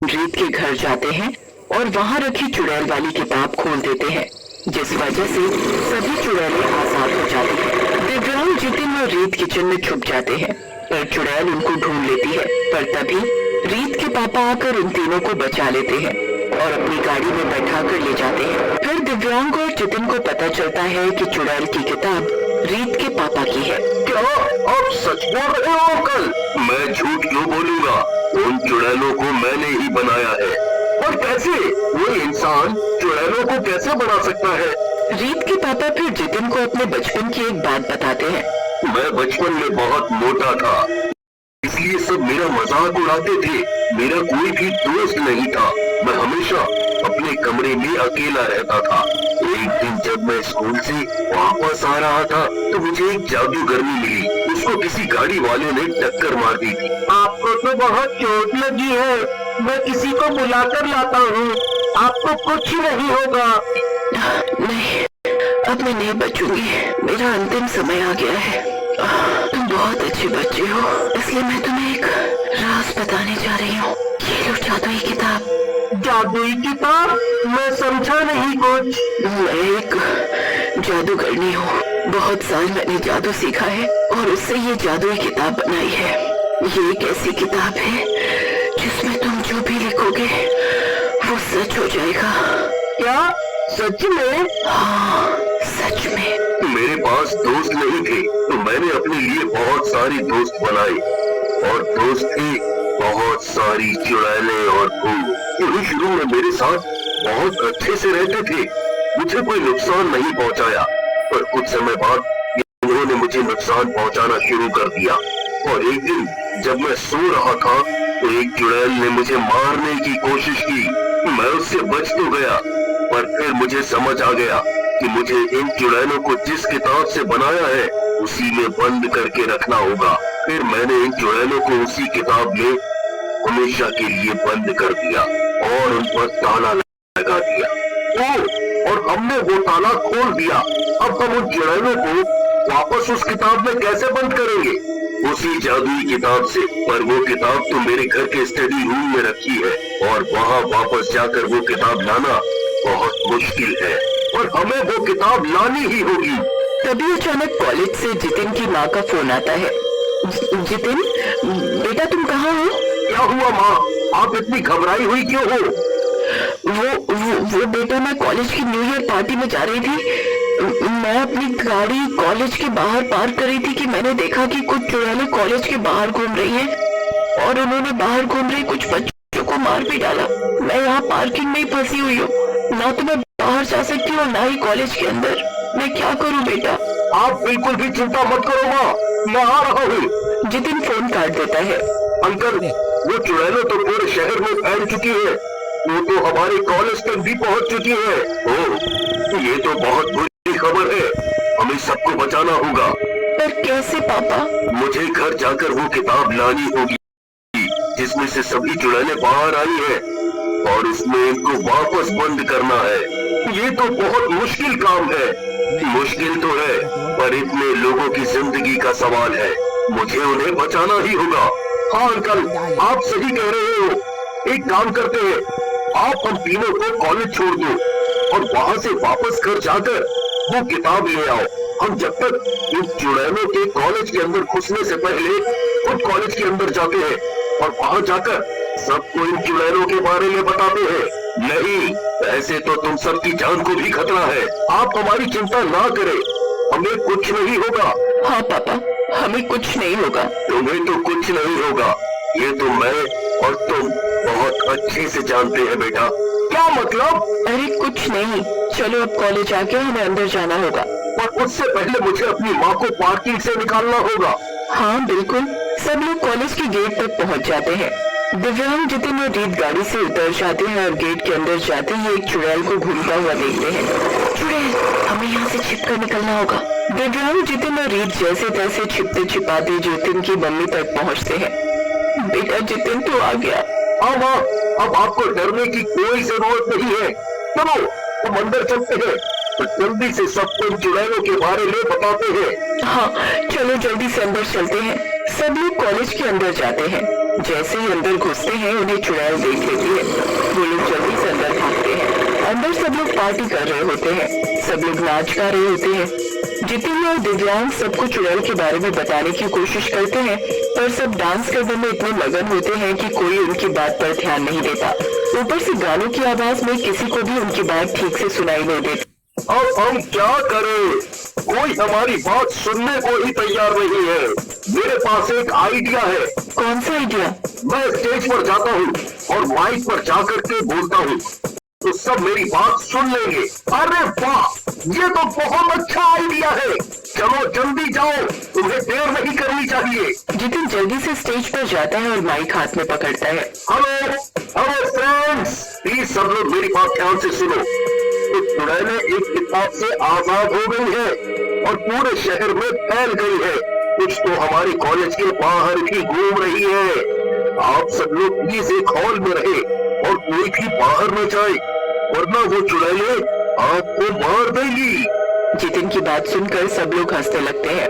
रीत के घर जाते हैं और वहाँ रखी चुड़ैल वाली किताब खोल देते हैं, जिस वजह से सभी चुड़ैलें आजाद हो जाती हैं। दिव्यांग, जितिन और रीत किचन में छुप जाते हैं, पर चुड़ैल उनको ढूंढ लेती है। पर तभी रीत के पापा आकर उन तीनों को बचा लेते हैं और अपनी गाड़ी में बैठा कर ले जाते हैं। फिर दिव्यांग और जितिन को पता चलता है कि चुड़ैल की किताब रीत के पापा की है। क्या आप सच बोल रहे हो अंकल? मैं झूठ क्यों बोलूंगा? उन चुड़ैलों को मैंने ही बनाया है। और कैसे? वो इंसान चुड़ैलों को कैसे बना सकता है? रीत के पापा फिर जितिन को अपने बचपन की एक बात बताते हैं। मैं बचपन में बहुत मोटा था, इसलिए सब मेरा मजाक उड़ाते थे। मेरा कोई भी दोस्त नहीं था। मैं हमेशा अपने कमरे में अकेला रहता था। एक दिन जब मैं स्कूल से वापस आ रहा था तो मुझे एक जादूगरनी मिली। उसको किसी गाड़ी वाले ने टक्कर मार दी थी। आपको तो बहुत चोट लगी है। मैं किसी को बुलाकर लाता हूँ, आपको कुछ नहीं होगा। नहीं, अब मैं नहीं बचूंगी। मेरा अंतिम समय आ गया है। तुम बहुत अच्छे बच्चे हो, इसलिए मैं तुम्हें एक राज बताने जा रही हूँ। ये लो जादुई किताब। जादुई किताब? मैं समझा नहीं कुछ। मैं एक जादूगरनी हूँ। बहुत साल मैंने जादू सीखा है और उससे ये जादुई किताब बनाई है। ये एक ऐसी किताब है जिसमें तुम जो भी लिखोगे वो सच हो जाएगा। क्या? सच में? हाँ, सच में। मेरे पास दोस्त नहीं थे तो मैंने अपने लिए बहुत सारे दोस्त बनाए और दोस्त थे बहुत सारी चुड़ैलें और फूल। ये शुरू में मेरे साथ बहुत अच्छे से रहते थे। मुझे कोई नुकसान नहीं पहुंचाया, पर कुछ समय बाद उन्होंने मुझे नुकसान पहुंचाना शुरू कर दिया। और एक दिन जब मैं सो रहा था तो एक चुड़ैल ने मुझे मारने की कोशिश की। मैं उससे बच तो गया, पर फिर मुझे समझ आ गया कि मुझे इन चुड़ैलों को जिस किताब से बनाया है उसी में बंद करके रखना होगा। फिर मैंने इन चुड़ैलों को उसी किताब में हमेशा के लिए बंद कर दिया और उन पर ताला लगा दिया। ओह, और हमने वो ताला खोल दिया। अब हम उन चुड़ैलों को वापस उस किताब में कैसे बंद करेंगे? उसी जादुई किताब से। पर वो किताब तो मेरे घर के स्टडी रूम में रखी है और वहाँ वापस जाकर वो किताब लाना बहुत मुश्किल है और हमें वो किताब लानी ही होगी। तभी अचानक कॉलेज से जितिन की माँ का फोन आता है। जितिन, बेटा तुम कहाँ हो? क्या हुआ माँ? आप इतनी घबराई हुई क्यों हो? वो बेटा, मैं कॉलेज की न्यू ईयर पार्टी में जा रही थी। मैं अपनी गाड़ी कॉलेज के बाहर पार्क कर रही थी कि मैंने देखा कि कुछ चुड़ैलें कॉलेज के बाहर घूम रही हैं और उन्होंने बाहर घूम रहे कुछ बच्चों को मार भी डाला। मैं यहाँ पार्किंग में ही फंसी हुई हूँ। ना तो मैं बाहर जा सकती हूँ ना ही कॉलेज के अंदर। मैं क्या करूँ बेटा? आप बिल्कुल भी चिंता मत करो माँ, मैं आ रहा हूँ। जितिन फोन काट देता है। अंकल, वो चुड़ैलें तो पूरे शहर में फैल चुकी है। वो तो हमारे कॉलेज तक भी पहुँच चुकी है। ओह, ये तो बहुत बुरी खबर है। हमें सबको बचाना होगा। पर कैसे पापा? मुझे घर जाकर वो किताब लानी होगी जिसमें से सभी चुड़ैलें बाहर आई है और उसमें इनको वापस बंद करना है। ये तो बहुत मुश्किल काम है। मुश्किल तो है, पर इतने लोगों की जिंदगी का सवाल है। मुझे उन्हें बचाना ही होगा। हाँ अंकल, आप सही कह रहे हो। एक काम करते हैं, आप हम तीनों को कॉलेज छोड़ दो और वहाँ से वापस घर जाकर वो किताब ले आओ। हम जब तक इन चुड़ैलों के कॉलेज के अंदर घुसने से पहले खुद कॉलेज के अंदर जाते हैं और वहाँ जाकर सबको इन चुड़ैलों के बारे में बताते हैं। नहीं, ऐसे तो तुम सबकी जान को भी खतरा है। आप हमारी चिंता ना करें, हमें कुछ नहीं होगा। हाँ पापा, हमें कुछ नहीं होगा। तुम्हें तो कुछ नहीं होगा, ये तो मैं और तुम बहुत अच्छे से जानते हैं बेटा। क्या मतलब? अरे कुछ नहीं, चलो अब कॉलेज आके हमें अंदर जाना होगा। और उससे पहले मुझे अपनी माँ को पार्किंग से निकालना होगा। हाँ बिल्कुल। सब लोग कॉलेज के गेट तक पहुँच जाते हैं। दिव्यांग, जितिन और रीत गाड़ी से उतर जाते हैं और गेट के अंदर जाते ही एक चुड़ैल को घूमता हुआ देखते हैं। चुड़ैल, हमें यहाँ से छिपकर निकलना होगा। दिव्यांग, जितिन और रीत जैसे तैसे छिपते छिपाते जितिन की मम्मी तक पहुँचते हैं। बेटा जितिन तो आ गया। हाँ माँ, अब आपको डरने की कोई जरूरत नहीं है। चलो हम अंदर चलते हैं तो जल्दी से सबको इन चुड़ैलों के बारे में बताते हैं। हाँ चलो जल्दी से अंदर चलते हैं। सब लोग कॉलेज के अंदर जाते हैं। जैसे ही अंदर घुसते हैं उन्हें चुड़ैल देख लेती है। वो लोग जल्दी से अंदर भागते हैं। अंदर सब लोग पार्टी कर रहे होते हैं, सब लोग नाच गा रहे होते हैं। जितिन और दिव्यांग सबको चुड़ैल के बारे में बताने की कोशिश करते हैं, पर सब डांस करने में इतने मगन होते हैं कि कोई उनकी बात पर ध्यान नहीं देता। ऊपर से गानों की आवाज में किसी को भी उनकी बात ठीक से सुनाई नहीं देती। अब हम क्या करें? कोई हमारी बात सुनने को ही तैयार नहीं है। मेरे पास एक आइडिया है। कौन सा आइडिया? मैं स्टेज पर जाता हूँ और माइक पर जाकर के बोलता हूँ, तो सब मेरी बात सुन लेंगे। अरे वाह, ये तो बहुत अच्छा आइडिया है। चलो जल्दी जाओ, तुम्हें देर नहीं करनी चाहिए। जितिन जल्दी से स्टेज पर जाता है और माइक हाथ में पकड़ता है। हेलो हेलो फ्रेंड्स, प्लीज सब लोग मेरी बात ध्यान से सुनो। तो चुड़ैलें एक किताब से आजाद हो गई है और पूरे शहर में फैल गई है। कुछ तो हमारे कॉलेज के बाहर भी घूम रही है। आप सब लोग प्लीज एक हॉल में रहे और कोई भी बाहर न जाए, वरना वो चुड़ैलें आपको मार देंगी। जितिन की बात सुनकर सब लोग हंसने लगते हैं।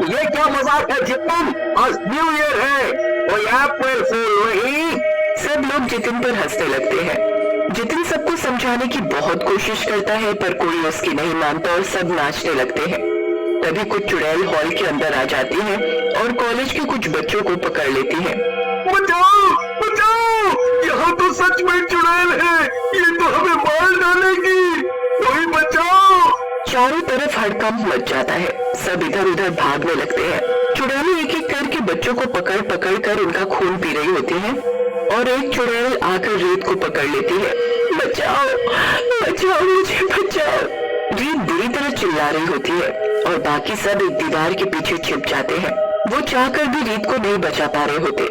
ये क्या मजाक है जितिन? आज न्यू ईयर है, कोई अप्रैल फूल नहीं। सब लोग जितिन पर हंसने लगते हैं। जितिन सबको समझाने की बहुत कोशिश करता है, पर कोई उसकी नहीं मानता और सब नाचने लगते हैं। तभी कुछ चुड़ैल हॉल के अंदर आ जाती हैं और कॉलेज के कुछ बच्चों को पकड़ लेती हैं। बचाओ बचाओ, यहाँ तो सच में चुड़ैल है, ये तो हमें मार डालेगी, कोई बचाओ। चारों तरफ हड़कंप मच जाता है, सब इधर उधर भागने लगते हैं। चुड़ैलें एक एक करके बच्चों को पकड़ पकड़ कर उनका खून पी रही होती हैं और एक चुड़ैल आकर रीत को पकड़ लेती है। बचाओ बचाओ, मुझे बचाओ। रीत बुरी तरह चिल्ला रही होती है और बाकी सब एक दीवार के पीछे छिप जाते हैं। वो चाहकर भी रीत को नहीं बचा पा रहे होते।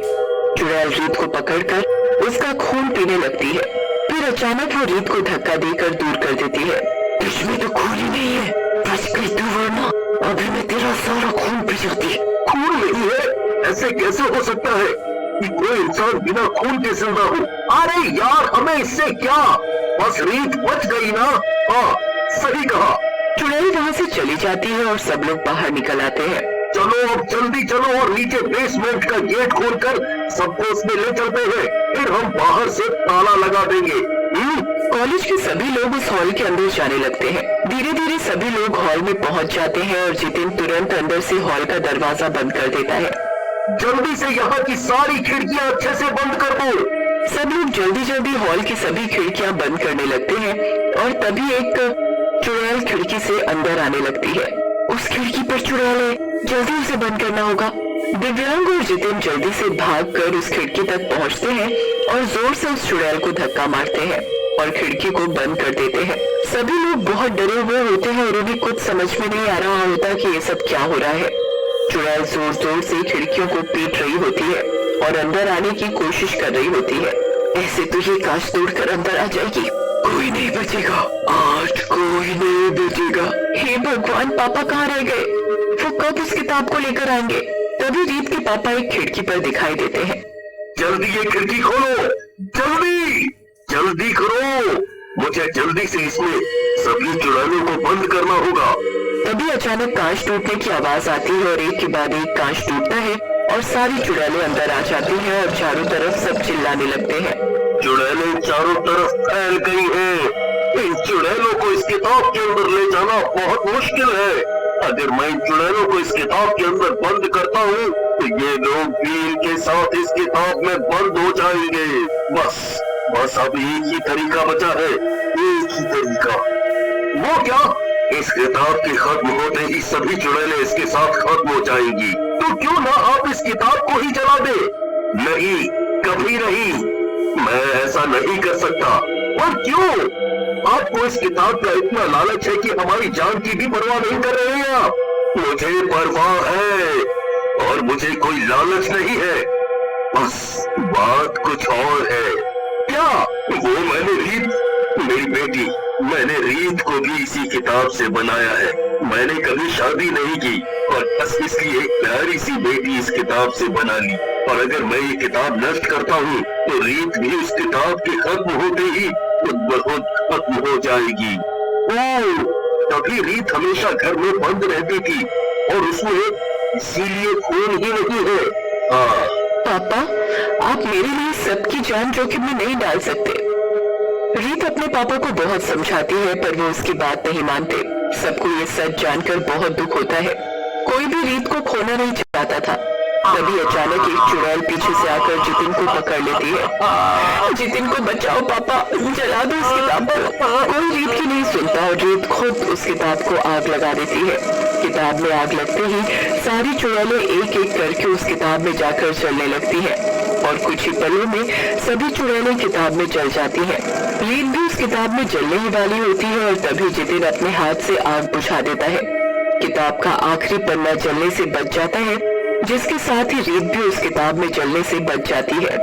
चुड़ैल रीत को पकड़कर उसका खून पीने लगती है। फिर अचानक वो रीत को धक्का देकर दूर कर देती है। इसमें तो खून ही नहीं है, बच गई तू, वरना अभी मैं तेरा सारा खून पी जाती। खून नहीं है? ऐसे कैसे हो सकता है कि कोई इंसान बिना खून के जिंदा हो? अरे यार, हमें इससे क्या, बस रीत बच गई ना। हाँ, सही कहा। चुड़ैल वहाँ से चली जाती है और सब लोग बाहर निकल आते हैं। चलो अब जल्दी चलो और नीचे बेसमेंट का गेट खोलकर सबको उसमें ले चलते हैं, फिर हम बाहर से ताला लगा देंगे। कॉलेज के सभी लोग उस हॉल के अंदर जाने लगते हैं। धीरे धीरे सभी लोग हॉल में पहुंच जाते हैं और जितिन तुरंत अंदर से हॉल का दरवाजा बंद कर देता है। जल्दी से यहाँ की सारी खिड़कियाँ अच्छे से बंद कर दो। सब लोग जल्दी जल्दी हॉल की सभी खिड़कियाँ बंद करने लगते हैं और तभी एक चुड़ैल खिड़की से अंदर आने लगती है। उस खिड़की पर चुड़ैल है, जल्दी उसे बंद करना होगा। दिव्यांग और जितिन जल्दी से भागकर उस खिड़की तक पहुंचते हैं और जोर से उस चुड़ैल को धक्का मारते हैं और खिड़की को बंद कर देते हैं। सभी लोग बहुत डरे हुए होते हैं और उन्हें कुछ समझ में नहीं आ रहा होता कि ये सब क्या हो रहा है। चुड़ैल जोर जोर से खिड़कियों को पीट रही होती है और अंदर आने की कोशिश कर रही होती है। ऐसे तो ये कांच तोड़कर अंदर आ जाएगी, कोई नहीं बचेगा, आज कोई नहीं बचेगा। हे भगवान, पापा कहाँ रह गए? वो कब उस किताब को लेकर आएंगे? तभी रीत के पापा एक खिड़की पर दिखाई देते हैं। जल्दी ये खिड़की खोलो, जल्दी जल्दी करो, मुझे जल्दी से इसमें सभी चुड़ैलों को बंद करना होगा। तभी अचानक कांच टूटने की आवाज आती है और एक के बाद एक कांच टूटता है और सारी चुड़ैलें अंदर आ जाती हैं और चारों तरफ सब चिल्लाने लगते हैं। चुड़ैलें चारों तरफ फैल गई हैं। इन चुड़ैलों को इस किताब के अंदर ले जाना बहुत मुश्किल है। अगर मैं इन चुड़ैलों को इस किताब के अंदर बंद करता हूँ तो ये लोग भी इनके साथ इस किताब में बंद हो जाएंगे। बस अब एक ही तरीका बचा है, एक ही तरीका। वो क्या? इस किताब के खत्म होते ही सभी चुड़ैलें इसके साथ खत्म हो जाएंगी। तो क्यों ना आप इस किताब को ही जला दे? नहीं, कभी नहीं, मैं ऐसा नहीं कर सकता। और क्यों? आपको इस किताब का इतना लालच है कि हमारी जान की भी परवाह नहीं कर रहे हैं आप। मुझे परवाह है और मुझे कोई लालच नहीं है, बस बात कुछ और है। क्या? वो मेरी बेटी, मैंने रीत को भी इसी किताब से बनाया है। मैंने कभी शादी नहीं की और बस इसलिए प्यारी सी बेटी इस किताब से बना ली। और अगर मैं ये किताब नष्ट करता हूँ तो रीत भी उस किताब के खत्म होते ही खुद ब खुद खत्म हो जाएगी। ओह, तभी रीत हमेशा घर में बंद रहती थी और उसमें इसीलिए खून ही नहीं है। हाँ पापा, आप मेरे लिए सबकी जान जोखिम में नहीं डाल सकते। रीत अपने पापा को बहुत समझाती है पर वो उसकी बात नहीं मानते। सबको ये सच जानकर बहुत दुख होता है। कोई भी रीत को खोना नहीं चाहता था। तभी अचानक एक चुड़ैल पीछे से आकर जितिन को पकड़ लेती है। जितिन को बचाओ पापा, जला दो उस किताब को। कोई रीत की नहीं सुनता और रीत खुद उस किताब को आग लगा देती है। किताब में आग लगते ही सारी चुड़ैलें एक एक करके उस किताब में जाकर जलने लगती है और कुछ ही पलों में सभी चुड़ैलें किताब में जल जाती हैं। रीत भी उस किताब में जलने ही वाली होती है और तभी जितिन अपने हाथ से आग बुझा देता है। किताब का आखिरी पन्ना जलने से बच जाता है, जिसके साथ ही रीत भी उस किताब में जलने से बच जाती है।